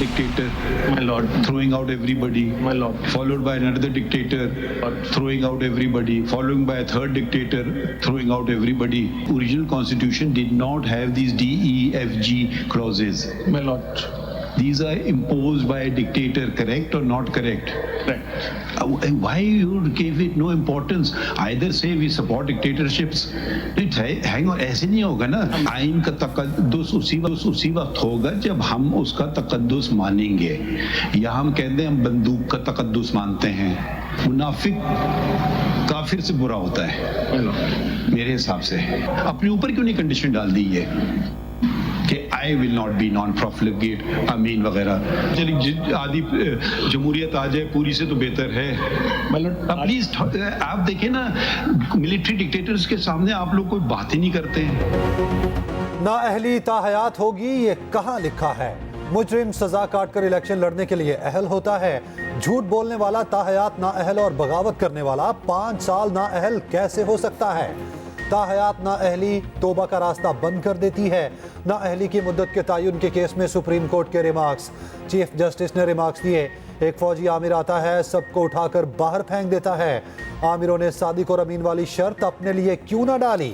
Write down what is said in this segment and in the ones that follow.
dictator, my lord, throwing out everybody, my lord, followed by another dictator, throwing out everybody, following by a third dictator, throwing out everybody. Original constitution did not have these D, E, F, G clauses. my lord. These are imposed by a dictator, correct or not correct? Correct. Why you give it no importance? Either say we support dictatorships. Hang on, ऐसे नहीं होगा ना. आइन का तकद्दुस उसी वक्त होगा जब हम उसका तकद्दुस मानेंगे. या हम कहते हैं हम बंदूक का तकद्दुस मानते हैं. मुनाफिक काफिर से बुरा होता है मेरे हिसाब से. अपने ऊपर क्यों नहीं कंडीशन डाल दी है कि I will not be non profligate अमीन वगैरह. चलिए आदि जमहूरियत आ जाए पूरी से तो बेहतर है. प्लीज आप देखें ना, मिलिट्री डिक्टेटर्स के सामने आप लोग कोई बात ही नहीं करते हैं. नाअहली ताहयात होगी, ये कहाँ लिखा है? मुजरिम सजा काट कर इलेक्शन लड़ने के लिए अहल होता है. झूठ बोलने वाला ताहयात नाअहल और बगावत करने वाला 5 साल नाअहल कैसे हो सकता है? ताहयात नाअहली तौबा का रास्ता बंद कर देती है. नाअहली की मुद्दत के तयन के केस में सुप्रीम कोर्ट के रिमार्क्स. चीफ जस्टिस ने रिमार्क्स दिए. एक फौजी आमिर आता है, सबको उठाकर बाहर फेंक देता है. आमिरों ने सादिक और अमीन वाली शर्त अपने लिए क्यों ना डाली?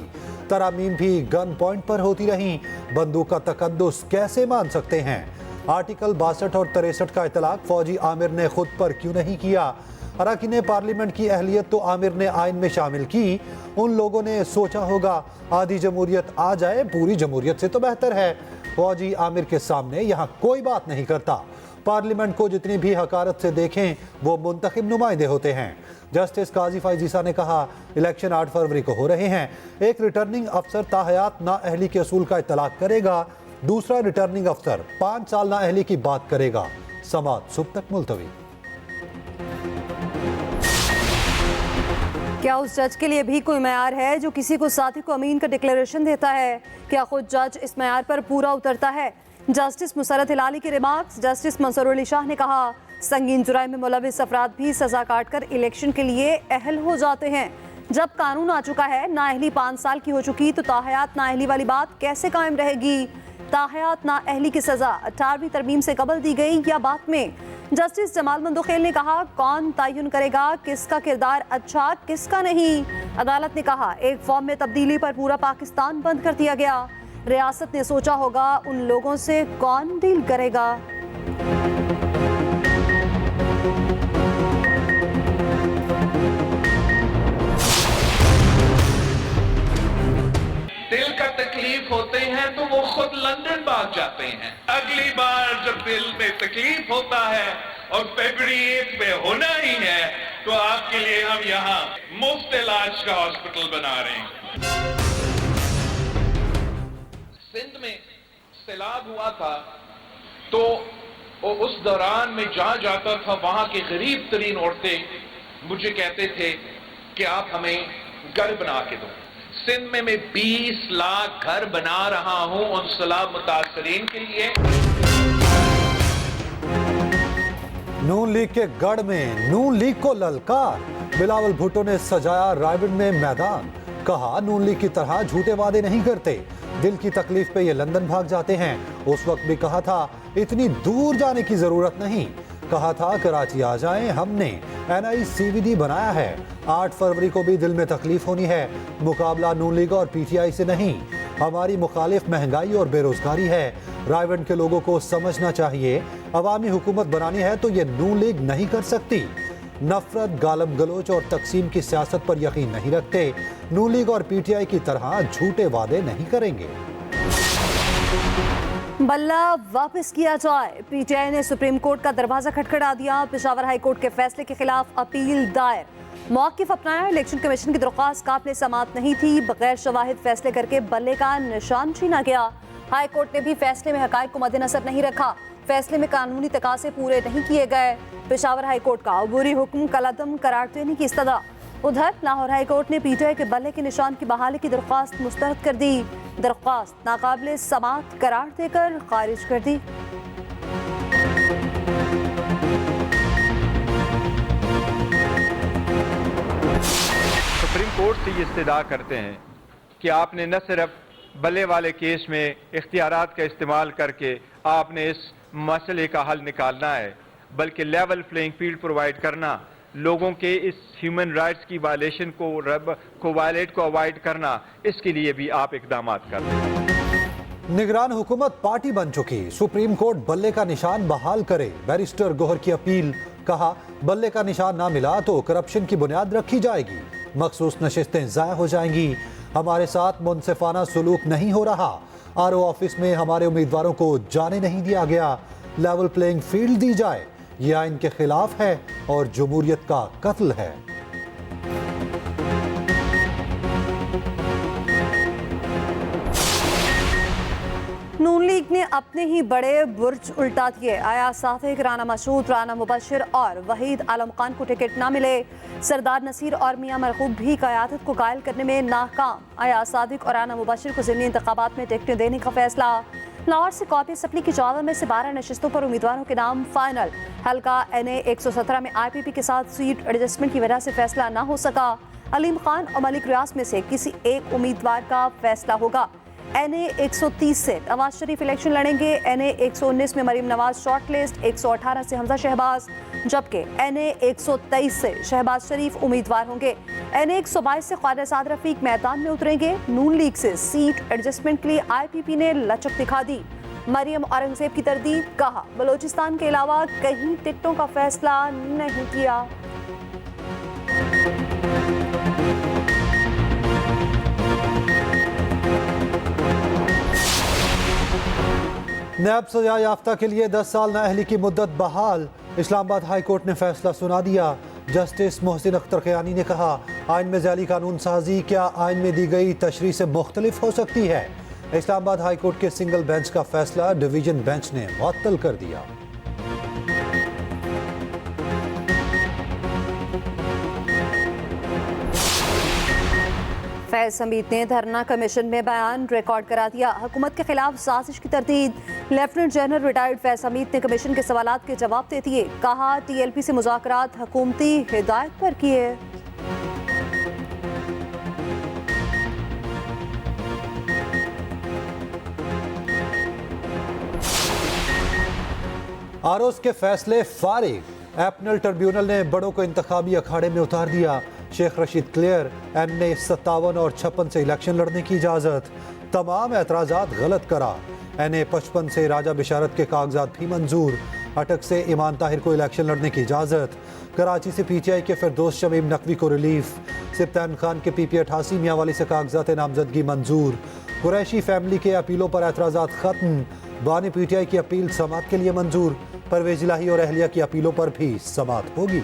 तरामीम भी गन पॉइंट पर होती रहीं. बंदूक का तकद्दुस कैसे मान सकते हैं? आर्टिकल 62 और 63 का इतलाक फौजी आमिर ने खुद पर क्यों नहीं किया? अरकान पार्लियामेंट की अहलियत तो आमिर ने आइन में शामिल की. उन लोगों ने सोचा होगा आधी जमहूरियत आ जाए, पूरी जमहूरियत से तो बेहतर है. फौजी आमिर के सामने यहाँ कोई बात नहीं करता. पार्लियामेंट को जितनी भी हकारत से देखें वो मुंतखब नुमाइंदे होते हैं. जस्टिस काजी फाइजीसा ने कहा इलेक्शन 8 फरवरी को हो रहे हैं. एक रिटर्निंग अफसर ताहयात नाअहली के असूल का इतलाक करेगा, दूसरा रिटर्निंग अफसर 5 साल नाअहली की बात करेगा. समाअत सुबह तक मुलतवी. क्या उस जज के लिए भी कोई मयार है जो किसी को साथी को अमीन का डिक्लेरेशन देता है? क्या खुद जज इस मयार पर पूरा उतरता है? जस्टिस मुसरत हिलाली के रिमार्क्स. जस्टिस मंसूर अली शाह ने कहा संगीन जुराइम में मुलविस अफराद भी सजा काट कर इलेक्शन के लिए अहल हो जाते हैं. जब कानून आ चुका है, नाअहली 5 साल की हो चुकी, तो ताहयात नाअहली वाली बात कैसे कायम रहेगी? ताहयात नाअहली की सजा 18वीं तरमीम से कबल दी गई या बाद में? जस्टिस जमाल मंदोखेल ने कहा कौन तयन करेगा किसका किरदार अच्छा किसका नहीं? अदालत ने कहा एक फॉर्म में तब्दीली पर पूरा पाकिस्तान बंद कर दिया गया. रियासत ने सोचा होगा उन लोगों से कौन डील करेगा? दिल का तकलीफ होते हैं तो वो खुद लंदन भाग जाते हैं. अगली बार जब दिल में तकलीफ होता है और फरवरी 1 पे होना ही है तो आपके लिए हम यहाँ मुफ्त इलाज का हॉस्पिटल बना रहे हैं. सिंध में सैलाब हुआ था तो उस दौरान में जहां जाता था वहां के गरीब तरीन औरतें मुझे कहते थे कि आप हमें घर बना के दो. सिंध में मैं 20 लाख घर बना रहा हूं उन सैलाब मुतासरीन के लिए. नून लीग के गढ़ में नून लीग को ललकार. बिलावल भुट्टो ने सजाया रायबंद में मैदान. कहा नून लीग की तरह झूठे वादे नहीं करते, दिल की तकलीफ पे ये लंदन भाग जाते हैं. उस वक्त भी कहा था इतनी दूर जाने की जरूरत नहीं. कहा था कराची आ जाएं, हमने NICVD बनाया है. 8 फरवरी को भी दिल में तकलीफ होनी है. मुकाबला नून लीग और PTI से नहीं, हमारी मुखालिफ महंगाई और बेरोजगारी है. रायबंद के लोगों को समझना चाहिए अवामी हुकूमत बनानी है तो ये नून लीग नहीं कर सकती. नफरत, गालम गलोच और तकसीम की सियासत पर यकीन नहीं रखते. नून लीग और PTI की तरह झूठे वादे नहीं करेंगे. बल्ला वापस किया जाए. PTI ने सुप्रीम कोर्ट का दरवाजा खटखटा दिया. पेशावर हाई कोर्ट के फैसले के खिलाफ अपील दायर. मौक़िफ़ अपनाया. इलेक्शन कमीशन की दरख्वास्त काबिल समाअत नहीं थी. बगैर शवाहिद फैसले करके बल्ले का निशान छीना गया. हाई कोर्ट ने भी फैसले में हक़ाइक़ को मद्देनज़र नहीं रखा. फैसले में कानूनी तकाज़े पूरे नहीं किए गए. पेशावर हाई कोर्ट का अबूरी हुक्म कलअदम करार देने की इस्तदा. उधर लाहौर हाई कोर्ट ने PTI के बल्ले के निशान की बहाली की दरख्वास्त मुस्तरद कर दी. दरख्वास्त नाकाबिल समाअत करार देकर खारिज कर दी. सुप्रीम कोर्ट से ये इस्तदा करते हैं कि आपने न सिर्फ बल्ले वाले केस में इख्तियारात का इस्तेमाल करके आपने इस मसले का हल निकालना है, बल्कि लेवल प्लेइंग फील्ड प्रोवाइड करना, लोगों के इस ह्यूमन राइट्स की वायलेशन को अवॉइड करना, इसके लिए भी आप इकदाम कर रहे हैं। निगरान हुकूमत पार्टी बन चुकी, सुप्रीम कोर्ट बल्ले का निशान बहाल करे, बैरिस्टर गोहर की अपील। कहा बल्ले का निशान ना मिला तो करप्शन की बुनियाद रखी जाएगी, मखसूस नशिस्तें ज़ाया हो जाएंगी। हमारे साथ मुनसिफाना सुलूक नहीं हो रहा, आरओ ऑफिस में हमारे उम्मीदवारों को जाने नहीं दिया गया, लेवल प्लेइंग फील्ड दी जाए, ये आइन के खिलाफ है और जमहूरियत का कत्ल है। नून लीग ने अपने ही बड़े बुर्ज उल्टा दिए। आया सादिक, राना मसूद, राना मुबशिर और वहीद आलम खान को टिकट ना मिले। सरदार नसीर और मियां मरगूब भी क़यादत को कायल करने में नाकाम। आया सादिक और राना मुबशिर को ज़िमनी इंतखाबात में टिकटें देने का फैसला। लाहौर से कॉपी असम्बली की 14 में से 12 नशिस्तों पर उम्मीदवारों के नाम फाइनल। हल्का NA 117 में IPP के साथ सीट एडजस्टमेंट की वजह से फैसला ना हो सका। अलीम खान और मलिक रियाज में से किसी एक उम्मीदवार का फैसला होगा। NA 130 से नवाज शरीफ इलेक्शन लड़ेंगे। NA 119 में मरीम नवाज शॉर्ट लिस्ट, 118 से हमजा शहबाज, जबकि NA 123 से शहबाज शरीफ उम्मीदवार होंगे। NA 122 से ख्वाजा साद रफीक मैदान में उतरेंगे। नून लीग से सीट एडजस्टमेंट के लिए IPP ने लचक दिखा दी। मरियम औरंगजेब की तरदीद, कहा बलोचिस्तान के अलावा कहीं टिकटों का फैसला नहीं किया। नैब सजा याफ्ता के लिए 10 साल नाअहली की मुद्दत बहाल। इस्लामाबाद हाई कोर्ट ने फैसला सुना दिया। जस्टिस मोहसिन अख्तर क़यानी ने कहा आइन में ज़ैली कानून साजी क्या आइन में दी गई तशरीह से मुख्तलिफ हो सकती है। इस्लामाबाद हाई कोर्ट के सिंगल बेंच का फैसला डिवीजन बेंच ने मुअत्तल कर दिया। फैज हमीद ने धरना कमीशन में बयान रिकॉर्ड करा दिया। हुकूमत के खिलाफ साजिश की तरदीद। Lieutenant general retired Faiz Hameed ने कमीशन के सवालात के जवाब दे दिए। कहा TLP से मुज़ाकरात हुकूमती हिदायत पर किए। आरोस के फैसले फारिग। एपनल ट्रिब्यूनल ने बड़ों को इंतखाबी अखाड़े में उतार दिया। शेख रशीद क्लियर, NA 57 और 56 से इलेक्शन लड़ने की इजाज़त। तमाम एतराज़ात गलत करार। NA 55 से राजा बिशारत के कागजात भी मंजूर। अटक से ईमान ताहिर को इलेक्शन लड़ने की इजाज़त। कराची से PTI के फिरदौस शमीम नकवी को रिलीफ। सिप्तान खान के PP 88 मियांवाली से कागजात नामजदगी मंजूर। कुरैशी फैमिली के अपीलों पर एतराज़ात ख़त्म। बानी PTI की अपील समात के लिए मंजूर। परवेज इलाही और अहलिया की अपीलों पर भी समात होगी।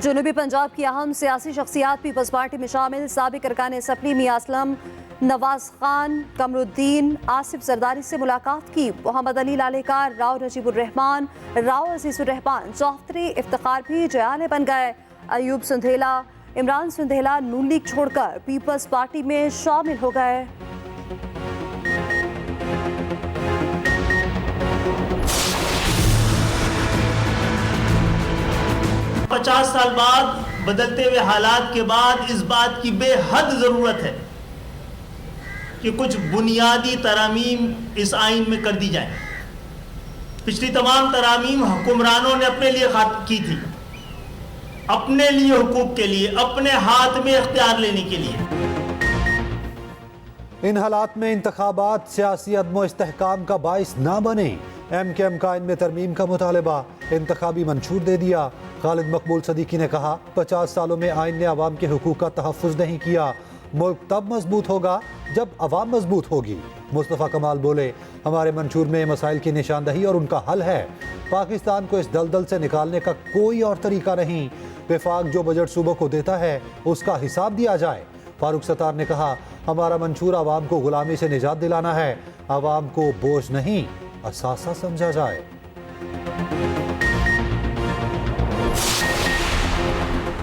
जनूबी पंजाब की अहम सियासी शख्सियात पीपल्स पार्टी में शामिल साबिक अरकान असम्बली मियां असलम, नवाज खान, कमरुद्दीन, आसिफ जरदारी से मुलाकात की। मोहम्मद अली लालेकार, राव नजीबुर रहमान, राव अजीजुर रहमान, चौधरी इफ्तिखार भी जयाने बन गए। अयूब सुंधेला, इमरान सुंधेला नून लीग छोड़कर पीपल्स पार्टी में शामिल हो गए। 50 साल बाद बदलते हुए हालात के बाद इस बात की बेहद ज़रूरत है कि कुछ बुनियादी तरामीम इस आइन में कर दी जाए। पिछली तमाम तरामीम हुक्मरानों ने अपने लिए की थी, अपने लिए, हुकूक के लिए, अपने हाथ में इख्तियार लेने के लिए। इन हालात में इंतखाबात सियासी अदम इस्तेहकाम का बाइस ना बने। MKM का आइन में तरमीम का मुतालबा, इंतखाबी मंशूर दे दिया। खालिद मकबूल सदीकी ने कहा 50 सालों में आइन ने अवाम के हुकूक का तहफ़्फ़ुज़ नहीं किया। मुल्क तब मजबूत होगा जब अवाम मजबूत होगी। मुस्तफ़ा कमाल बोले हमारे मंशूर में मसाइल की निशानदही और उनका हल है। पाकिस्तान को इस दलदल से निकालने का कोई और तरीका नहीं। वफाक जो बजट सूबों को देता है उसका हिसाब दिया जाए। फारूक सत्तार ने कहा हमारा मंशूर आवाम को गुलामी से निजात दिलाना है, आवाम को बोझ नहीं असासा समझा जाए।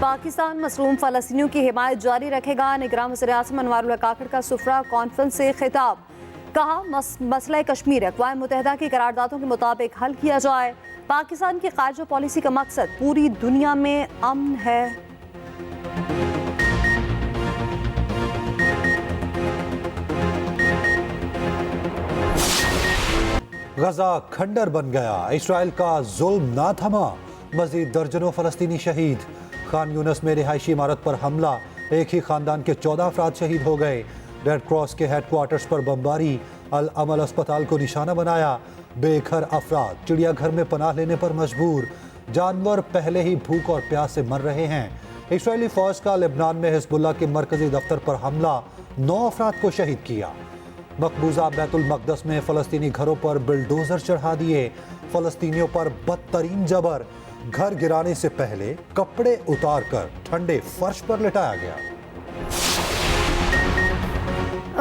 पाकिस्तान मसरूम फ़लस्तीनियों की हिमायत जारी रखेगा। निगरान वज़ीर-ए-आज़म अनवारुल्लाह काकड़ का सुफ़रा कॉन्फ्रेंस से खिताब। कहा मसला कश्मीर अक़वाम मुत्तहिदा की करारदादों के मुताबिक हल किया जाए। पाकिस्तान की ख़ारिजा पॉलिसी का मकसद पूरी दुनिया में अमन है। गजा खंडर बन गया, इसराइल का जुल्म ना थमा, मजीद दर्जनों फलस्तीनी शहीद। खान यूनस में रिहायशी इमारत पर हमला, एक ही खानदान के 14 अफराद शहीद हो गए। रेड क्रॉस के हेडक्वार्टर्स पर बमबारी, अल अमल अस्पताल को निशाना बनाया। बेघर अफराद चिड़ियाघर में पनाह लेने पर मजबूर, जानवर पहले ही भूख और प्यास से मर रहे हैं। इसराइली फौज का लेबनान में हिजबुल्लाह के मरकजी दफ्तर पर हमला, 9 अफराद को शहीद किया। मकबूजा बैतुल मकदस में फलस्तीनी घरों पर बिल्डोजर चढ़ा दिए, फलस्तीनियों पर बदतरीन जबर, घर गिराने से पहले कपड़े उतारकर ठंडे फर्श पर लिटाया गया।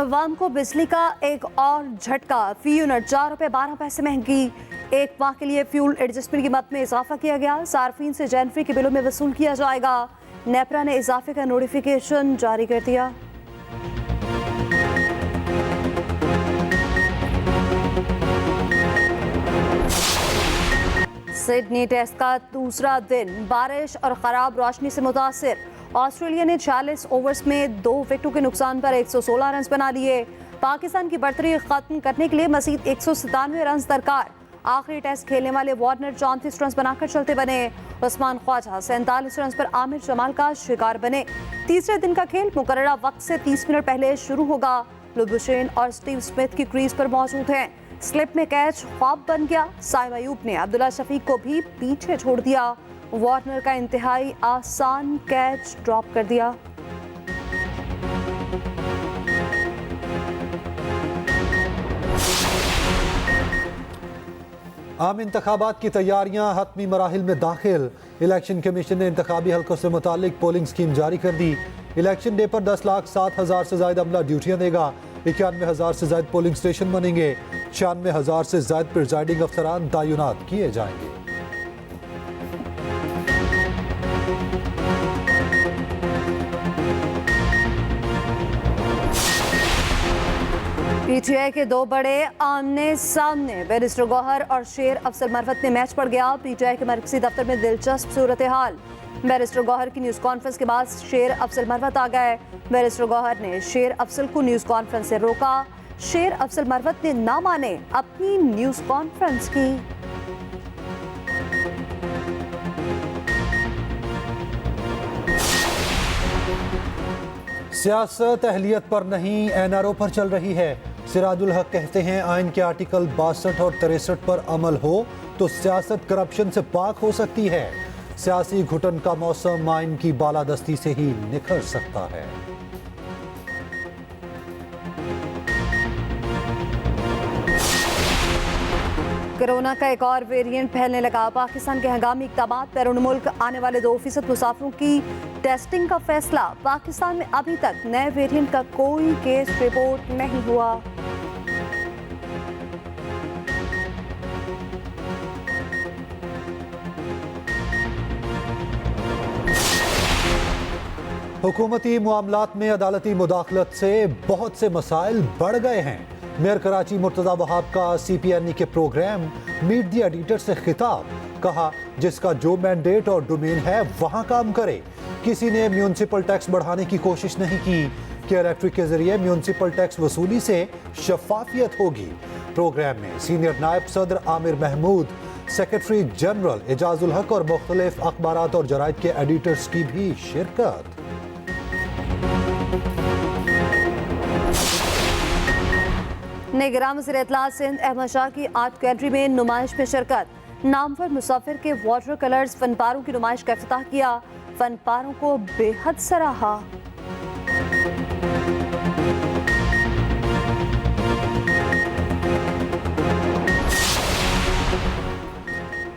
अवाम को बिजली का एक और झटका, फी यूनिट 4 रुपये 12 पैसे महंगी। एक माह के लिए फ्यूल एडजस्टमेंट की कीमत में इजाफा किया गया, सार्फिन से जनवरी के बिलों में वसूल किया जाएगा। नेपरा ने इजाफे का नोटिफिकेशन जारी कर दिया। सिडनी टेस्ट का दूसरा दिन बारिश और खराब रोशनी से मुतासिर। ऑस्ट्रेलिया ने 46 ओवर्स में 2 विकेटों के नुकसान पर 116 रन बना लिए। पाकिस्तान की बढ़तरी खत्म करने के लिए मजीद 197 रन दरकार। आखिरी टेस्ट खेलने वाले वार्नर 34 रन बनाकर चलते बने। उस्मान ख्वाजा 47 रन पर आमिर जमाल का शिकार बने। तीसरे दिन का खेल मुकर्ररा वक्त से 30 मिनट पहले शुरू होगा। लुबुशेन और स्टीव स्मिथ की क्रीज पर मौजूद हैं। स्लिप में कैच ख्वाब बन गया। साइम अयूब ने अब्दुल्ला शफीक को भी पीछे छोड़ दिया। वार्नर का इंतहाई आसान कैच ड्रॉप कर दिया। आम इंतखाबात की तैयारियां हतमी मराहिल में दाखिल। इलेक्शन कमीशन ने इंतखाबी हल्कों से मुतालिक पोलिंग स्कीम जारी कर दी। इलेक्शन डे पर 10,07,000 से ज्यादा अमला ड्यूटियां देगा। 91,000 से ज्यादा पोलिंग स्टेशन बनेंगे। 96,000 से ज्यादा प्रिजाइडिंग अफसरान तैनात किए जाएंगे। पीटीआई के 2 बड़े आमने सामने, बैरिस्टर गौहर और शेर अफजल मरवत में मैच पड़ गया। पीटीआई के मरकजी दफ्तर में दिलचस्प सूरत हाल। बैरिस्टर गौहर की न्यूज़ कॉन्फ्रेंस के बाद शेर अफजल मरवत आ गए। बैरिस्टर गौहर ने शेर अफजल को न्यूज़ कॉन्फ्रेंस से रोका। शेर अफजल मरवत ने ना माने अपनी न्यूज़ कॉन्फ्रेंस की। सियासत अहलियत पर नहीं, एनआरओ पर चल रही है। सिराजुल हक कहते हैं आइन के आर्टिकल 62 और 63 पर अमल हो तो सियासत करप्शन से पाक हो सकती है। सियासी घुटन का मौसम आइन की बालादस्ती से ही निखर सकता है। कोरोना का एक और वेरिएंट फैलने लगा। पाकिस्तान के हंगामी इक़दाम, बैरून मुल्क आने वाले 2% मुसाफिरों की टेस्टिंग का फैसला। पाकिस्तान में अभी तक नए वेरिएंट का कोई केस रिपोर्ट नहीं हुआ। हुकूमती मामलात में अदालती मुदाखलत से बहुत से मसाइल बढ़ गए हैं। मेयर कराची मुर्तज़ा वहाब का CPNE के प्रोग्राम मीट दी एडिटर से खिताब, कहा जिसका जो मैंडेट और डोमेन है वहां काम करे। किसी ने म्यूनसिपल टैक्स बढ़ाने की कोशिश नहीं की कि इलेक्ट्रिक के जरिए म्यूनसिपल टैक्स वसूली से शफाफियत होगी। प्रोग्राम में सीनियर नायब सदर आमिर महमूद, सेक्रेटरी जनरल एजाजुल हक और मुख्तलिफ अखबारात और जराइद के एडिटर्स की भी शिरकत। निगरान वज़ीर इत्तलात सिंध अहमद शाह की आर्ट गैलरी में नुमाइश में शिरकत। नामवर मुसाफिर के वाटर कलर्स फनपारों की नुमाइश का इफ्तिताह किया। फनपारों को बेहद सराहा।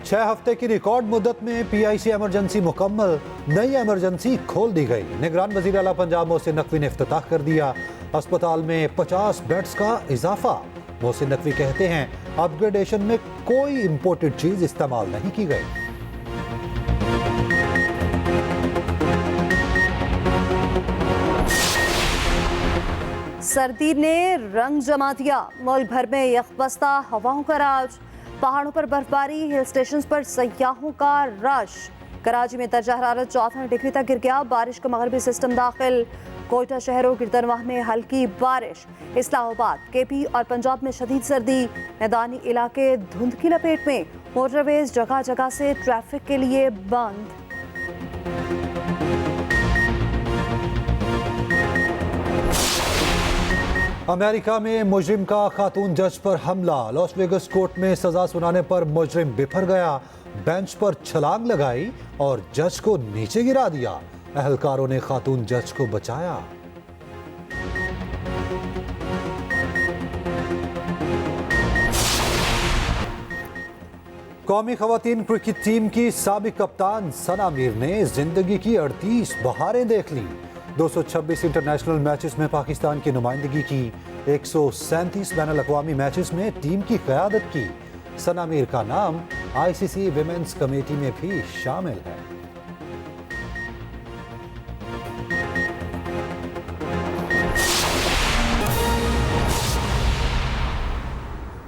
छह हफ्ते की रिकॉर्ड मुद्दत में PIC इमरजेंसी मुकम्मल, नई इमरजेंसी खोल दी गई। निगरान वज़ीर आला पंजाब मोहसिन नकवी ने इफ्तिताह कर दिया। अस्पताल में 50 बेड्स का इजाफा। मोहसिन नकवी कहते हैं अपग्रेडेशन में कोई इंपोर्टेड चीज इस्तेमाल नहीं की गई। सर्दी ने रंग जमा दिया। मुल्क भर में यकबस्ता हवाओं का राज। पहाड़ों पर बर्फबारी, हिल स्टेशन पर सयाहों का रश। कराची में दर्जा हरारत 64 डिग्री तक गिर गया। बारिश का मगरबी सिस्टम दाखिल। कोयटा शहर और गिरदनवाह में हल्की बारिश, इस्लामाबाद, केपी और पंजाब में शदीद सर्दी, मैदानी इलाके धुंध की लपेट में, मोटरवेज जगह जगह से ट्रैफिक के लिए बंद। अमेरिका में मुजरिम का खातून जज पर हमला, लॉस वेगस कोर्ट में सजा सुनाने पर मुजरिम बिफर गया, बेंच पर छलांग लगाई और जज को नीचे गिरा दिया। अहलकारों ने खातून जज को बचाया। कौमी खवातीन क्रिकेट टीम की साबिक कप्तान सना मीर ने जिंदगी की 38 बहारें देख ली। 226 इंटरनेशनल मैचेस में पाकिस्तान की नुमाइंदगी की, 137 बैनुल अक़वामी मैचेस में टीम की क़यादत की। सना मीर का नाम ICC विमेंस कमेटी में भी शामिल है।